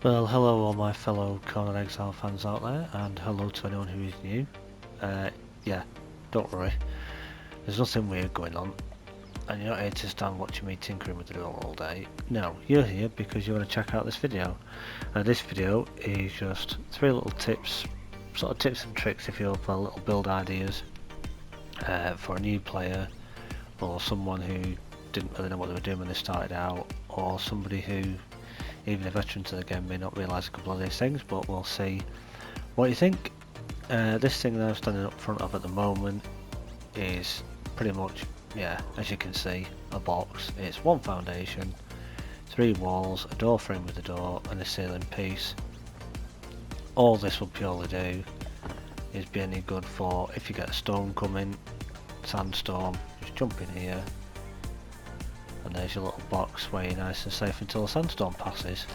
Well, hello all my fellow Conan Exile fans out there, and hello to anyone who is new. Yeah, don't worry, there's nothing weird going on, and you're not here to stand watching me tinkering with the door all day. No, you're here because you want to check out this video. And this video is just 3 little tips, sort of tips and tricks if you will, for little build ideas for a new player, or someone who didn't really know what they were doing when they started out, or somebody who, even a veteran to the game, may not realise a couple of these things, but we'll see what you think. This thing that I'm standing up front of at the moment is pretty much, yeah, as you can see, a box. It's 1 foundation, 3 walls, a door frame with a door, and a ceiling piece. All this will purely do is be any good for if you get a storm coming, sandstorm, just jump in here, and there's your little box where you're nice and safe until the sandstorm passes.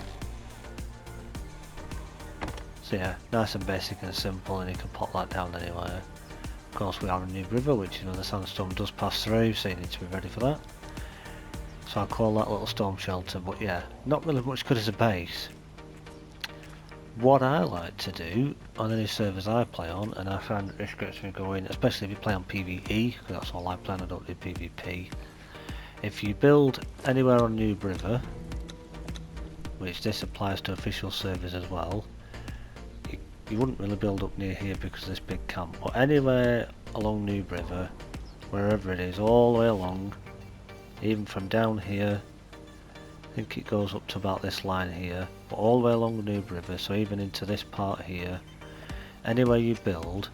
So yeah, nice and basic and simple, and you can pop that down anywhere. Of course we are in New River, which is when the sandstorm does pass through, so you need to be ready for that. So I'll call that little storm shelter, but yeah, not really much good as a base. What I like to do on any servers I play on, and I find this gets me going, especially if you play on PvE, because that's all I play on, I don't do PvP. If you build anywhere on New River, which this applies to official servers as well, you wouldn't really build up near here because of this big camp, but anywhere along New River, wherever it is, all the way along, even from down here, I think it goes up to about this line here, but all the way along the New River, so even into this part here, anywhere you build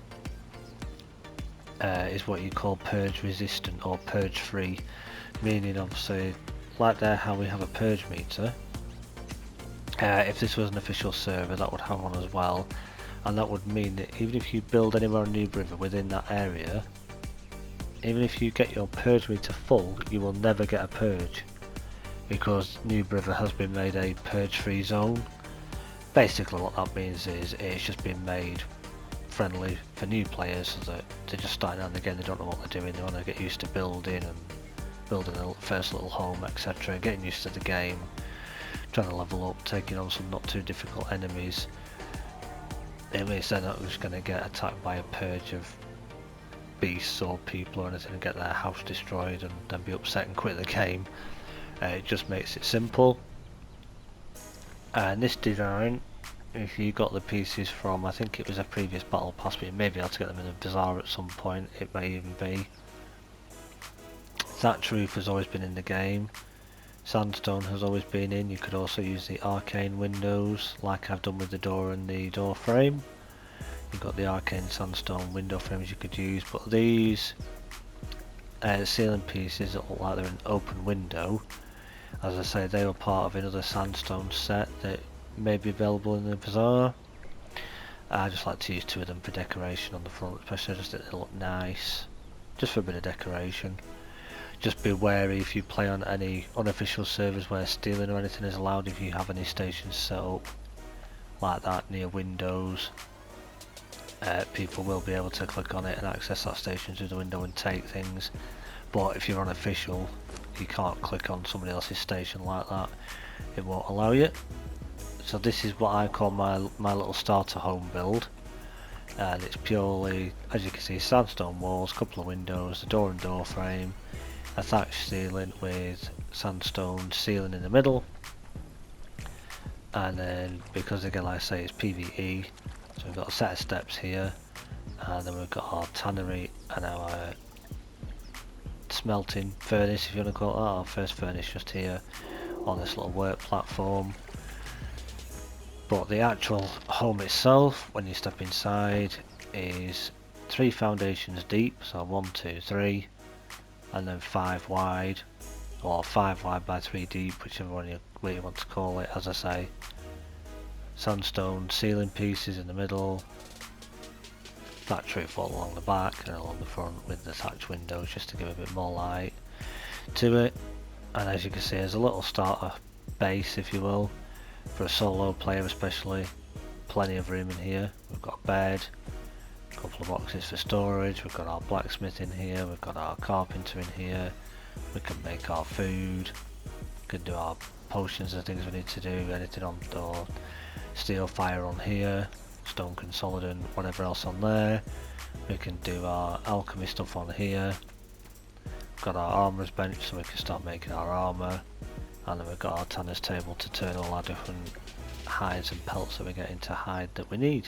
is what you call Purge Resistant or Purge Free, meaning obviously, like there how we have a purge meter, if this was an official server that would have one as well, and that would mean that even if you build anywhere on New River within that area, even if you get your purge meter full, you will never get a purge, because New River has been made a purge free zone. Basically what that means is it's just been made friendly for new players, so that they're just starting out again, they don't know what they're doing, they want to get used to building and building a first little home, etc, getting used to the game, trying to level up, taking on some not too difficult enemies. It means they're not just going to get attacked by a purge of beasts or people or anything and get their house destroyed and then be upset and quit the game. It just makes it simple. And this design, if you got the pieces from, I think it was a previous battle pass, but you may be able to get them in a bazaar at some point, it may even be. Thatch roof has always been in the game. Sandstone has always been in. You could also use the arcane windows like I've done with the door and the door frame. You've got the arcane sandstone window frames you could use, but these ceiling pieces that look like they're an open window, as I say, they were part of another sandstone set that may be available in the bazaar. I just like to use 2 of them for decoration on the front, especially just that they look nice, just for a bit of decoration. Just be wary if you play on any unofficial servers where stealing or anything is allowed. If you have any stations set up like that near windows, people will be able to click on it and access that station through the window and take things. But if you're unofficial, you can't click on somebody else's station like that, it won't allow you. So this is what I call my little starter home build, and it's purely, as you can see, sandstone walls, couple of windows, a door and door frame, a thatched ceiling with sandstone ceiling in the middle, and then because again like I say it's PvE, so we've got a set of steps here, and then we've got our tannery and our smelting furnace, if you want to call it that, our first furnace just here on this little work platform. But the actual home itself, when you step inside, is 3 foundations deep, so 1, 2, 3, and then 5 wide, or 5 wide by 3 deep, whichever one you want to call it. As I say, sandstone ceiling pieces in the middle, thatch roof all along the back and along the front with the thatch windows just to give a bit more light to it. And as you can see, there's a little starter base, if you will, for a solo player especially. Plenty of room in here. We've got a bed, a couple of boxes for storage, we've got our blacksmith in here, we've got our carpenter in here, we can make our food, we can do our potions and things we need to do, anything on door, steel fire on here, stone consolidant, whatever else on there. We can do our alchemy stuff on here. Got our armourer's bench so we can start making our armour, and then we've got our tanner's table to turn all our different hides and pelts that we get into hide that we need.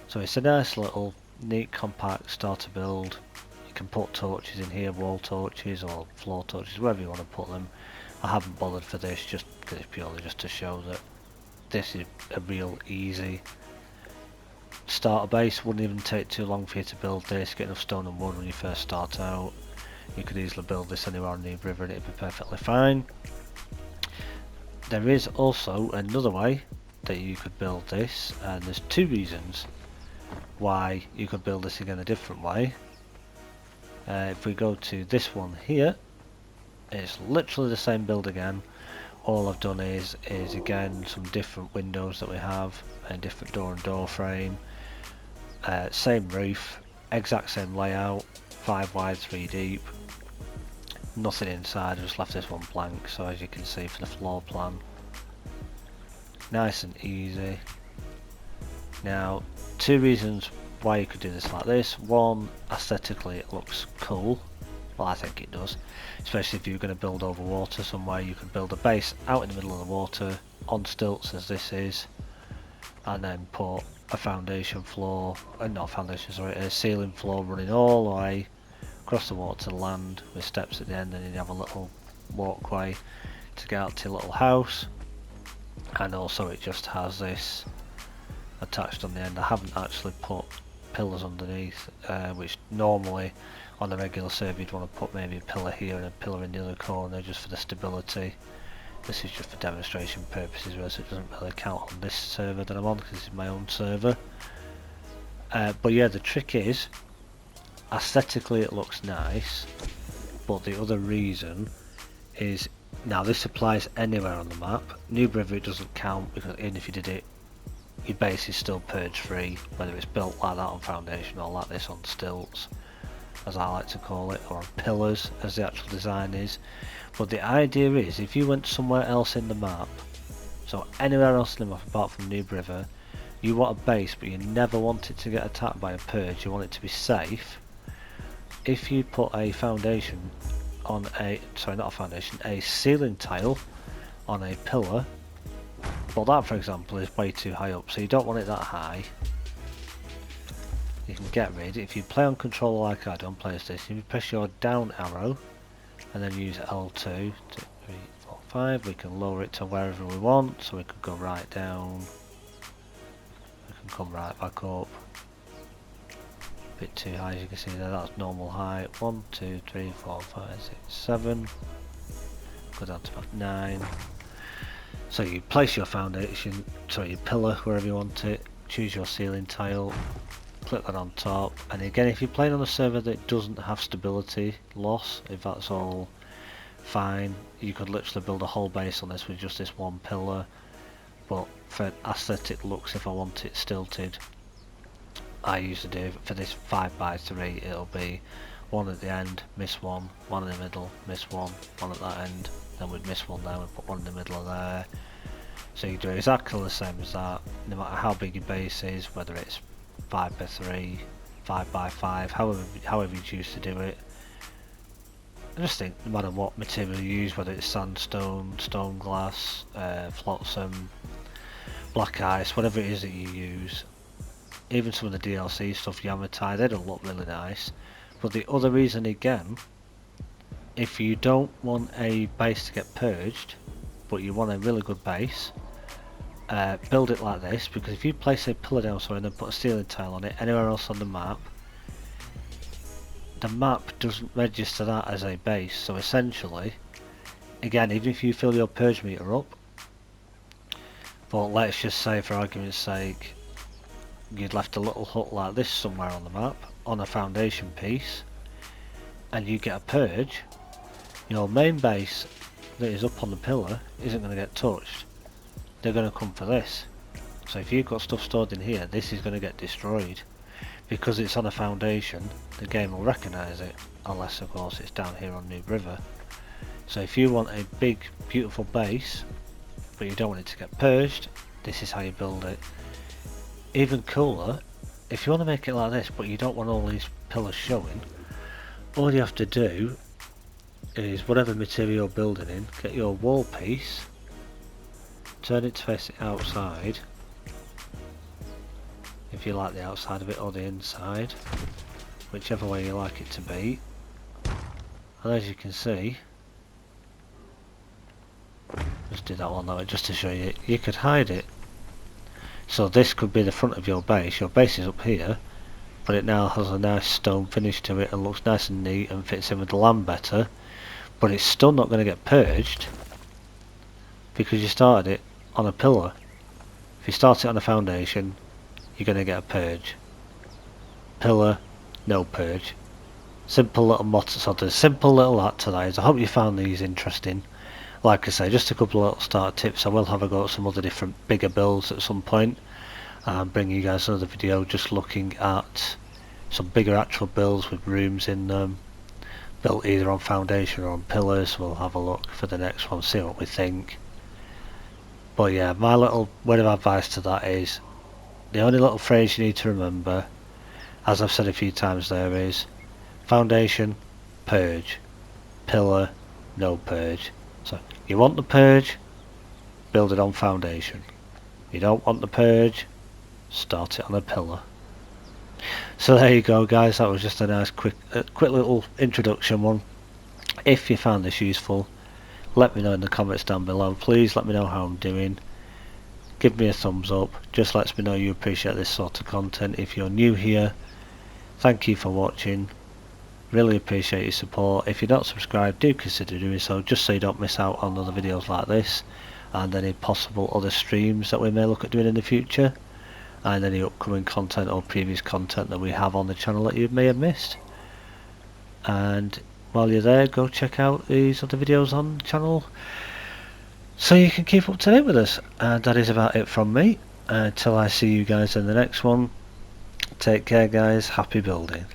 So it's a nice little neat compact starter build. You can put torches in here, wall torches or floor torches, wherever you want to put them. I haven't bothered for this just because it's purely just to show that this is a real easy starter base. Wouldn't even take too long for you to build this, get enough stone and wood when you first start out. You could easily build this anywhere on New River and it'd be perfectly fine. There is also another way that you could build this, and there's two reasons why you could build this again a different way. If we go to this one here, it's literally the same build again. All I've done is again some different windows that we have, a different door frame, same roof, exact same layout, 5 wide 3 deep, nothing inside. I just left this one blank, so as you can see for the floor plan, nice and easy. Now, two reasons why you could do this like this. One, aesthetically it looks cool. Well, I think it does, especially if you're going to build over water somewhere. You could build a base out in the middle of the water on stilts as this is, and then put a foundation floor, not foundation, sorry, a ceiling floor running all the way across the water to land with steps at the end, and then you have a little walkway to get out to your little house. And also it just has this attached on the end. I haven't actually put pillars underneath, which normally on a regular server you'd want to put maybe a pillar here and a pillar in the other corner just for the stability. This is just for demonstration purposes, whereas it doesn't really count on this server that I'm on because this is my own server. But yeah, the trick is, aesthetically it looks nice, but the other reason is, now this applies anywhere on the map. New River it doesn't count, because even if you did it, your base is still purge free, whether it's built like that on foundation or like this on stilts, as I like to call it, or on pillars as the actual design is. But the idea is, if you went somewhere else in the map, so anywhere else in the map apart from New River, you want a base but you never want it to get attacked by a purge, you want it to be safe. If you put a foundation on a, sorry, not a foundation, a ceiling tile on a pillar, well that for example is way too high up, so you don't want it that high. You can get rid, if you play on controller like I do on PlayStation, you press your down arrow and then use L2, 2, 3, 4, 5, we can lower it to wherever we want, so we could go right down, we can come right back up. Bit too high, as you can see there, that's normal height. 1, 2, 3, 4, 5, 6, 7. Go down to about 9. So you place your foundation, sorry, your pillar wherever you want it, choose your ceiling tile, click that on top, and again if you're playing on a server that doesn't have stability loss, if that's all fine, you could literally build a whole base on this with just this one pillar. But for aesthetic looks, if I want it stilted, I used to do for this 5x3, it'll be one at the end, miss one, one in the middle, miss one, one at that end, then we'd miss one there and put one in the middle of there. So you do exactly the same as that, no matter how big your base is, whether it's 5x3, 5x5, however you choose to do it. I just think no matter what material you use, whether it's sandstone, stone glass, flotsam, black ice, whatever it is that you use, even some of the DLC stuff, Yamatai, they don't look really nice. But the other reason again, if you don't want a base to get purged, but you want a really good base, build it like this, because if you place a pillar down somewhere and then put a ceiling tile on it, anywhere else on the map doesn't register that as a base. So essentially, again, even if you fill your purge meter up, but let's just say for argument's sake, you'd left a little hut like this somewhere on the map, on a foundation piece, and you get a purge, your main base that is up on the pillar isn't going to get touched. They're going to come for this. So if you've got stuff stored in here, this is going to get destroyed. Because it's on a foundation, the game will recognise it, unless of course it's down here on New River. So if you want a big beautiful base but you don't want it to get purged, this is how you build it. Even cooler, if you want to make it like this but you don't want all these pillars showing, all you have to do is whatever material you're building in, get your wall piece, turn it to face the outside, if you like the outside of it or the inside, whichever way you like it to be, and as you can see, just do that one now just to show you, you could hide it. So this could be the front of your base is up here, but it now has a nice stone finish to it and looks nice and neat and fits in with the land better, but it's still not going to get purged because you started it on a pillar. If you start it on a foundation, you're going to get a purge. Pillar, no purge. Simple little motto, so there's simple little hat to that. I hope you found these interesting. Like I say, just a couple of little start tips. I will have a go at some other different bigger builds at some point and bring you guys another video just looking at some bigger actual builds with rooms in them, built either on foundation or on pillars. We'll have a look for the next one, see what we think. But yeah, my little word of advice to that is, the only little phrase you need to remember, as I've said a few times there, is foundation, purge, pillar, no purge. So you want the purge, build it on foundation. You don't want the purge, start it on a pillar. So there you go guys, that was just a nice quick little introduction one. If you found this useful, let me know in the comments down below. Please let me know how I'm doing. Give me a thumbs up, just lets me know you appreciate this sort of content. If you're new here, thank you for watching. Really appreciate your support. If you're not subscribed, do consider doing so, just so you don't miss out on other videos like this and any possible other streams that we may look at doing in the future, and any upcoming content or previous content that we have on the channel that you may have missed. And while you're there, go check out these other videos on the channel so you can keep up to date with us. And that is about it from me. Until I see you guys in the next one, take care guys, happy building.